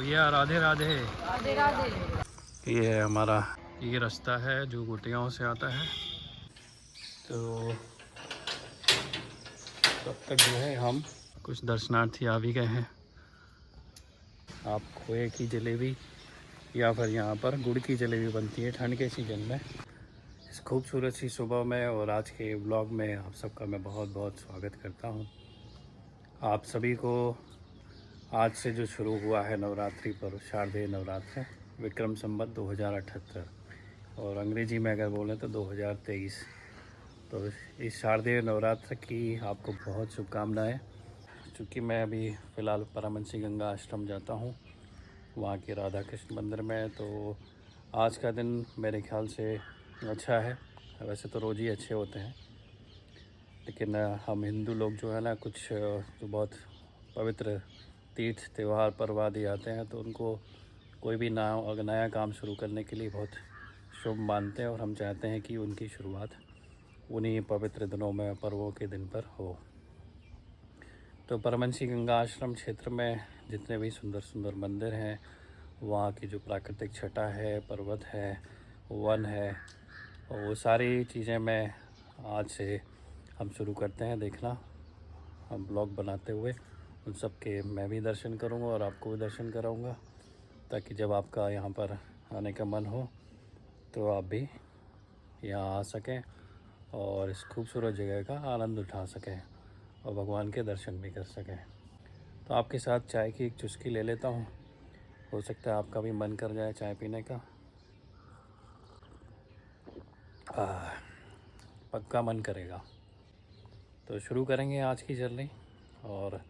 भैया राधे राधे। राधे राधे। ये है हमारा ये रास्ता है जो गुटियाओं से आता है। तो तब तक जो है हम कुछ दर्शनार्थी आ भी गए हैं। आप खोए की जलेबी या फिर यहाँ पर गुड़ की जलेबी बनती है ठंड के सीज़न में। इस खूबसूरत सी सुबह में और आज के व्लॉग में आप सबका मैं बहुत बहुत स्वागत करता हूँ। आप सभी को आज से जो शुरू हुआ है नवरात्रि पर्व, शारदीय नवरात्र विक्रम संवत 2078 और अंग्रेजी में अगर बोलें तो 2023। तो इस शारदीय नवरात्र की आपको बहुत शुभकामनाएं। चूँकि मैं अभी फ़िलहाल परमहंसी गंगा आश्रम जाता हूँ, वहाँ के राधा कृष्ण मंदिर में, तो आज का दिन मेरे ख्याल से अच्छा है। वैसे तो रोज़ ही अच्छे होते हैं, लेकिन हम हिंदू लोग जो है ना, कुछ जो बहुत पवित्र तीर्थ त्यौहार पर्व आदि आते हैं तो उनको कोई भी नया काम शुरू करने के लिए बहुत शुभ मानते हैं और हम चाहते हैं कि उनकी शुरुआत उन्हीं पवित्र दिनों में, पर्वों के दिन पर हो। तो परमहंसी गंगा आश्रम क्षेत्र में जितने भी सुंदर सुंदर मंदिर हैं, वहाँ की जो प्राकृतिक छटा है, पर्वत है, वन है, और वो सारी चीज़ें मैं आज से हम शुरू करते हैं देखना। हम ब्लॉग बनाते हुए उन सब के मैं भी दर्शन करूँगा और आपको भी दर्शन कराऊँगा, ताकि जब आपका यहाँ पर आने का मन हो तो आप भी यहाँ आ सकें और इस खूबसूरत जगह का आनंद उठा सकें और भगवान के दर्शन भी कर सकें। तो आपके साथ चाय की एक चुस्की ले लेता हूँ, हो सकता है आपका भी मन कर जाए चाय पीने का। पक्का मन करेगा। तो शुरू करेंगे आज की जर्नी। और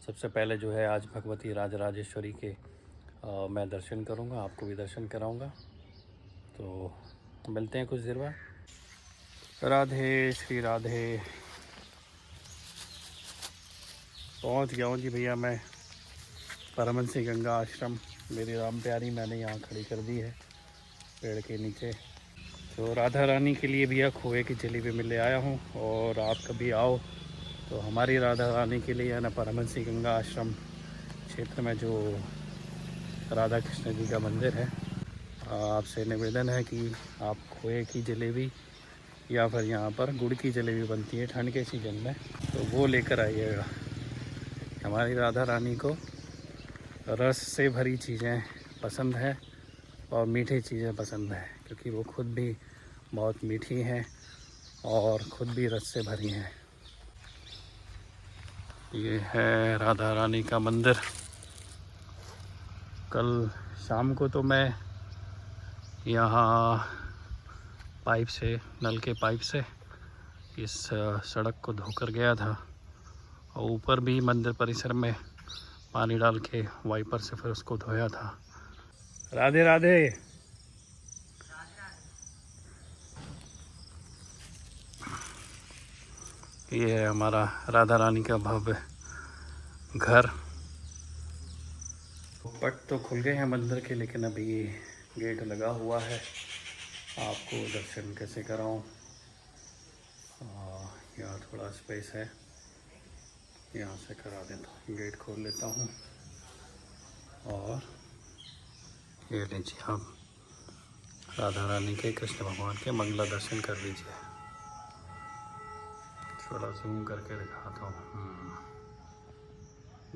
सबसे पहले जो है आज भगवती राजराजेश्वरी के मैं दर्शन करूंगा, आपको भी दर्शन कराऊंगा। तो मिलते हैं कुछ देर बाद। राधे श्री राधे। पहुंच गया हूँ जी भैया मैं परमहंसी गंगा आश्रम। मेरी राम प्यारी मैंने यहाँ खड़ी कर दी है पेड़ के नीचे। तो राधा रानी के लिए भैया खोए की जलेबी में ले आया हूँ, और आप कभी आओ तो हमारी राधा रानी के लिए है ना, परमहंसी गंगा आश्रम क्षेत्र में जो राधा कृष्ण जी का मंदिर है, आपसे निवेदन है कि आप खोए की जलेबी या फिर यहाँ पर गुड़ की जलेबी बनती है ठंड के सीज़न में, तो वो लेकर आइएगा। हमारी राधा रानी को रस से भरी चीज़ें पसंद है और मीठी चीज़ें पसंद है, क्योंकि वो खुद भी बहुत मीठी हैं और ख़ुद भी रस से भरी हैं। ये है राधा रानी का मंदिर। कल शाम को तो मैं यहाँ पाइप से, नल के पाइप से इस सड़क को धोकर गया था, और ऊपर भी मंदिर परिसर में पानी डाल के वाइपर से फिर उसको धोया था। राधे राधे। ये है हमारा राधा रानी का भव्य घर। पट तो खुल गए हैं मंदिर के, लेकिन अभी गेट लगा हुआ है। आपको दर्शन कैसे कराऊं? यहाँ थोड़ा स्पेस है, यहाँ से करा देता हूँ। गेट खोल लेता हूँ और ये लीजिए, आप राधा रानी के, कृष्ण भगवान के मंगला दर्शन कर लीजिए। थोड़ा जूम करके दिखाता हूँ।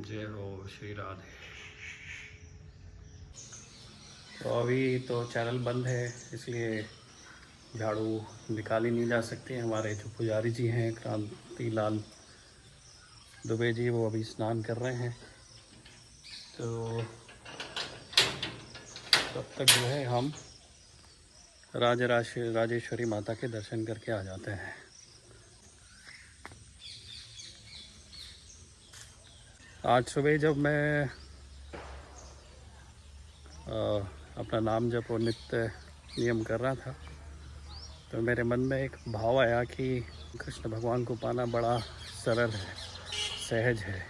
जय हो श्री राधे। तो अभी तो चैनल बंद है, इसलिए झाड़ू निकाली नहीं जा सकती। हमारे जो पुजारी जी हैं क्रांति लाल दुबे जी, वो अभी स्नान कर रहे हैं। तो तब तक जो है हम राजेश्वरी माता के दर्शन करके आ जाते हैं। आज सुबह जब मैं अपना नाम जप और नित्य नियम कर रहा था, तो मेरे मन में एक भाव आया कि कृष्ण भगवान को पाना बड़ा सरल है, सहज है,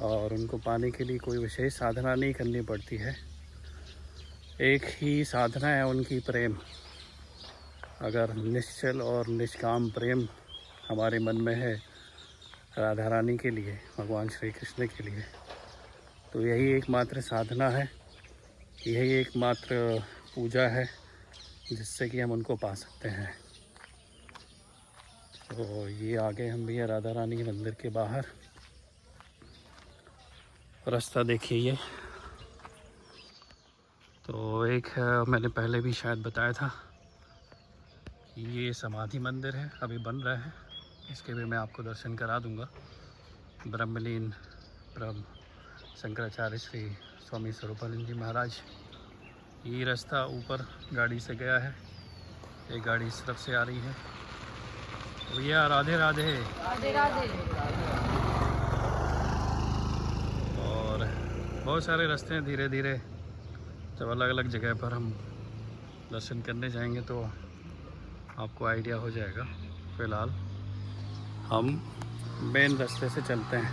और उनको पाने के लिए कोई विशेष साधना नहीं करनी पड़ती है। एक ही साधना है उनकी, प्रेम। अगर निश्चल और निष्काम प्रेम हमारे मन में है राधा रानी के लिए, भगवान श्री कृष्ण के लिए, तो यही एकमात्र साधना है, यही एकमात्र पूजा है जिससे कि हम उनको पा सकते हैं। तो ये आगे हम भी है राधा रानी के मंदिर के बाहर। रास्ता देखिए ये। तो एक है, मैंने पहले भी शायद बताया था, ये समाधि मंदिर है, अभी बन रहा है, इसके भी मैं आपको दर्शन करा दूंगा। ब्रह्मलीन ब्रह्म शंकराचार्य श्री स्वामी स्वरूपानंद जी महाराज। ये रास्ता ऊपर गाड़ी से गया है, एक गाड़ी इस तरफ से आ रही है। तो भैया राधे राधे। राधे राधे। और बहुत सारे रास्ते हैं, धीरे धीरे जब अलग अलग जगह पर हम दर्शन करने जाएंगे तो आपको आइडिया हो जाएगा। फ़िलहाल हम मेन रास्ते से चलते हैं,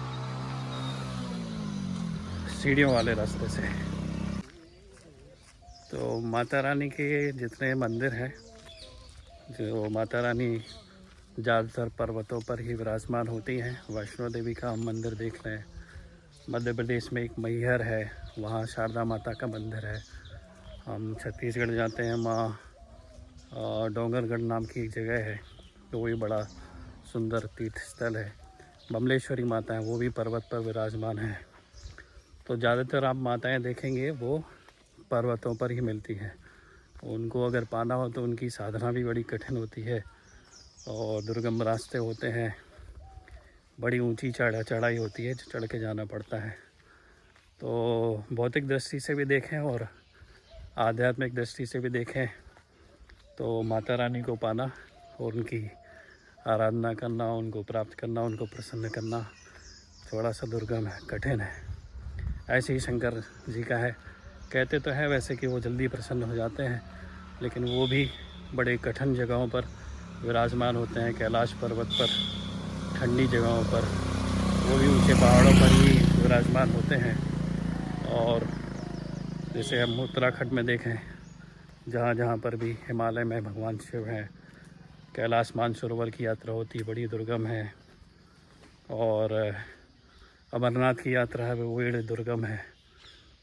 सीढ़ियों वाले रास्ते से। तो माता रानी के जितने मंदिर हैं, जो माता रानी ज़्यादातर पर्वतों पर ही विराजमान होती हैं। वैष्णो देवी का हम मंदिर देख रहे हैं, मध्य प्रदेश में एक मैहर है, वहाँ शारदा माता का मंदिर है। हम छत्तीसगढ़ जाते हैं, माँ डोंगरगढ़ नाम की एक जगह है, तो वही बड़ा सुंदर तीर्थ स्थल है। बमलेश्वरी माता है, वो भी पर्वत पर विराजमान है। तो ज़्यादातर आप माताएं देखेंगे वो पर्वतों पर ही मिलती हैं। उनको अगर पाना हो तो उनकी साधना भी बड़ी कठिन होती है और दुर्गम रास्ते होते हैं, बड़ी ऊंची चढ़ाई होती है जो चढ़ के जाना पड़ता है। तो भौतिक दृष्टि से भी देखें और आध्यात्मिक दृष्टि से भी देखें तो माता रानी को पाना और उनकी आराधना करना, उनको प्राप्त करना, उनको प्रसन्न करना थोड़ा सा दुर्गम है, कठिन है। ऐसे ही शंकर जी का है, कहते तो है वैसे कि वो जल्दी प्रसन्न हो जाते हैं, लेकिन वो भी बड़े कठिन जगहों पर विराजमान होते हैं। कैलाश पर्वत पर, ठंडी जगहों पर, वो भी ऊंचे पहाड़ों पर ही विराजमान होते हैं। और जैसे हम उत्तराखंड में देखें, जहाँ जहाँ पर भी हिमालय में भगवान शिव हैं, कैलाश मानसरोवर की यात्रा होती है, बड़ी दुर्गम है। और अमरनाथ की यात्रा है, वो बड़ी दुर्गम है।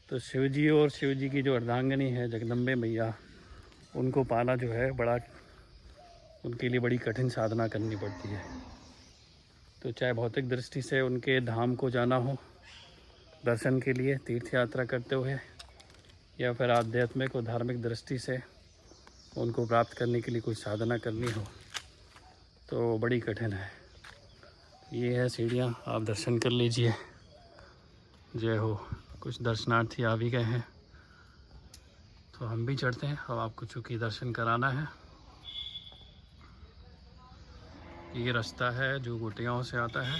तो शिव जी और शिव जी की जो अर्धांगिनी है जगदम्बे मैया, उनको पाना जो है बड़ा, उनके लिए बड़ी कठिन साधना करनी पड़ती है। तो चाहे भौतिक दृष्टि से उनके धाम को जाना हो दर्शन के लिए तीर्थ यात्रा करते हुए, या फिर आध्यात्मिक और धार्मिक दृष्टि से उनको प्राप्त करने के लिए कोई साधना करनी हो, तो बड़ी कठिन है। ये है सीढ़ियाँ, आप दर्शन कर लीजिए। जय हो। कुछ दर्शनार्थी आ भी गए हैं, तो हम भी चढ़ते हैं। और आपको चूँकि दर्शन कराना है, ये रास्ता है जो गोटियाओं से आता है।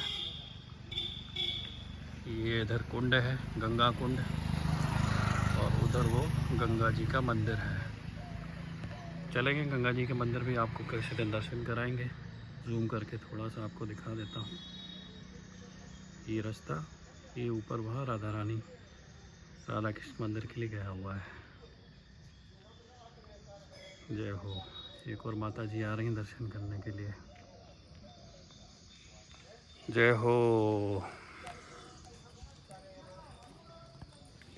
ये इधर कुंड है, गंगा कुंड, और उधर वो गंगा जी का मंदिर है। चलेंगे गंगा जी के मंदिर भी, आपको कैसे दिन दर्शन कराएंगे। जूम करके थोड़ा सा आपको दिखा देता हूँ। ये रास्ता, ये ऊपर वहाँ राधा रानी राधा कृष्ण मंदिर के लिए गया हुआ है। जय हो। एक और माता जी आ रही हैं दर्शन करने के लिए। जय हो।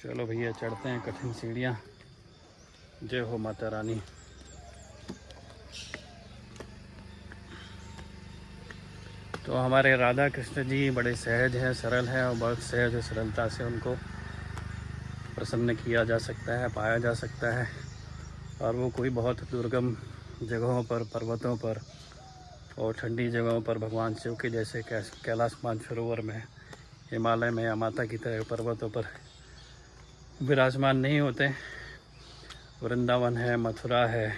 चलो भैया चढ़ते हैं कठिन सीढ़ियाँ। जय हो माता रानी। तो हमारे राधा कृष्ण जी बड़े सहज हैं, सरल हैं, और बहुत सहज और सरलता से उनको प्रसन्न किया जा सकता है, पाया जा सकता है। और वो कोई बहुत दुर्गम जगहों पर, पर्वतों पर और ठंडी जगहों पर भगवान शिव के जैसे कैलाश मानसरोवर में, हिमालय में या माता की तरह पर्वतों पर विराजमान नहीं होते। वृंदावन है, मथुरा है,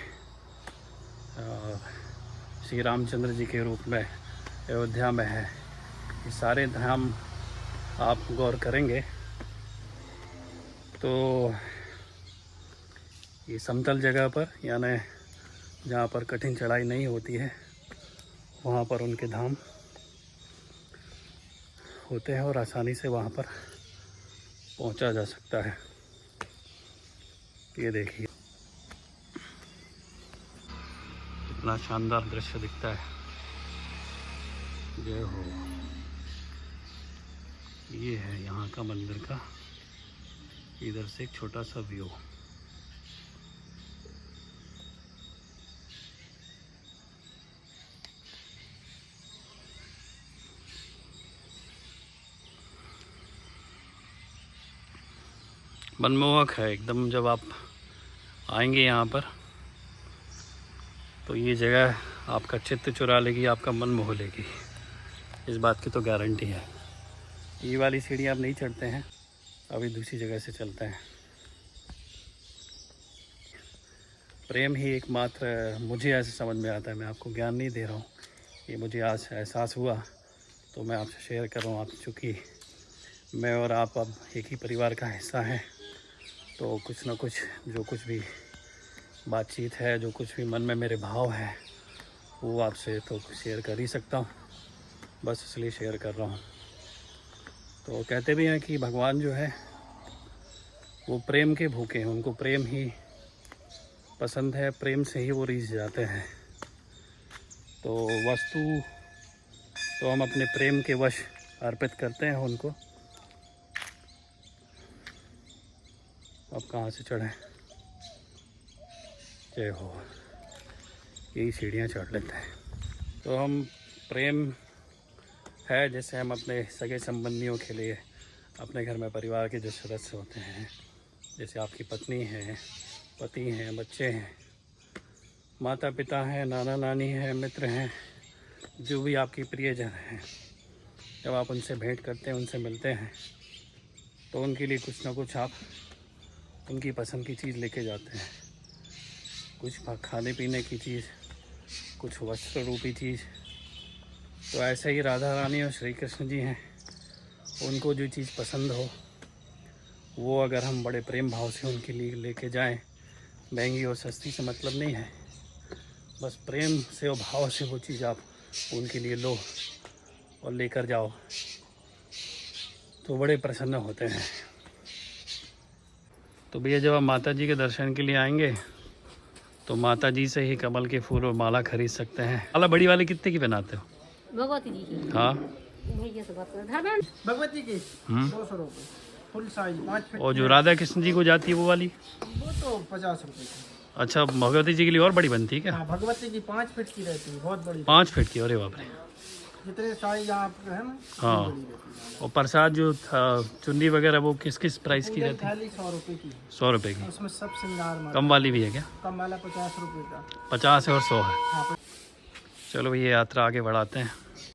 श्री रामचंद्र जी के रूप में अयोध्या में है। ये सारे धाम आप गौर करेंगे तो ये समतल जगह पर, यानी जहाँ पर कठिन चढ़ाई नहीं होती है, वहाँ पर उनके धाम होते हैं और आसानी से वहाँ पर पहुँचा जा सकता है। ये देखिए कितना शानदार दृश्य दिखता है। जय हो। ये है यहाँ का मंदिर का इधर से एक छोटा सा व्यू। मनमोहक है एकदम। जब आप आएंगे यहाँ पर तो ये जगह आपका चित्त चुरा लेगी, आपका मन मोह लेगी, इस बात की तो गारंटी है। ये वाली सीढ़ी आप नहीं चढ़ते हैं, अभी दूसरी जगह से चलते हैं। प्रेम ही एकमात्र, मुझे ऐसे समझ में आता है, मैं आपको ज्ञान नहीं दे रहा हूँ, ये मुझे आज एहसास हुआ तो मैं आपसे शेयर कर रहा हूँ। आप चूँकि मैं और आप अब एक ही परिवार का हिस्सा हैं, तो कुछ ना कुछ जो कुछ भी बातचीत है, जो कुछ भी मन में मेरे भाव हैं, वो आपसे तो शेयर कर ही सकता हूँ, बस इसलिए शेयर कर रहा हूँ। तो कहते भी हैं कि भगवान जो है वो प्रेम के भूखे हैं, उनको प्रेम ही पसंद है, प्रेम से ही वो रीझ जाते हैं। तो वस्तु तो हम अपने प्रेम के वश अर्पित करते हैं उनको। अब कहाँ से चढ़ें? जय हो, यही सीढ़ियाँ चढ़ लेते हैं। तो हम प्रेम है जैसे हम अपने सगे संबंधियों के लिए, अपने घर में परिवार के जो सदस्य होते हैं, जैसे आपकी पत्नी है, पति हैं, बच्चे हैं, माता पिता हैं, नाना नानी हैं, मित्र हैं, जो भी आपके प्रियजन हैं, जब आप उनसे भेंट करते हैं, उनसे मिलते हैं, तो उनके लिए कुछ ना कुछ आप उनकी पसंद की चीज़ लेके जाते हैं। कुछ खाने पीने की चीज़, कुछ वस्त्र रूपी चीज़। तो ऐसे ही राधा रानी और श्री कृष्ण जी हैं, उनको जो चीज़ पसंद हो वो अगर हम बड़े प्रेम भाव से उनके लिए लेके जाएं, महंगी और सस्ती से मतलब नहीं है, बस प्रेम से और भाव से वो चीज़ आप उनके लिए लो और लेकर जाओ, तो बड़े प्रसन्न होते हैं। तो भैया जब आप माता जी के दर्शन के लिए आएंगे तो माता जी से ही कमल के फूल और माला खरीद सकते हैं। माला बड़ी वाली कितने की बनाते हो? भगवती जी की। हाँ, भैया से बात कर, भगवती की 200 रुपये फुल साइज 5 फीट। और जो राधा कृष्ण जी को जाती है वो वाली? वो तो 50 रुपये की। अच्छा, भगवती जी के लिए और बड़ी बनती है क्या? हाँ, भगवती की 5 फीट की रहती है, बहुत बड़ी। 5 फीट की? अरे बाप रे। जितने साइज आप है ना, हाँ। बड़ी रहती है। और प्रसाद जो था, चुन्नी वगैरह, वो किस किस प्राइस की रहती है? थाली 100 रुपये की। 100 रुपये की? उसमें सब श्रृंगार माल। कम वाली भी है क्या? कम वाला 50 रुपये का। 50 है और 100 है। हाँ। चलो भैया यात्रा आगे बढ़ाते हैं।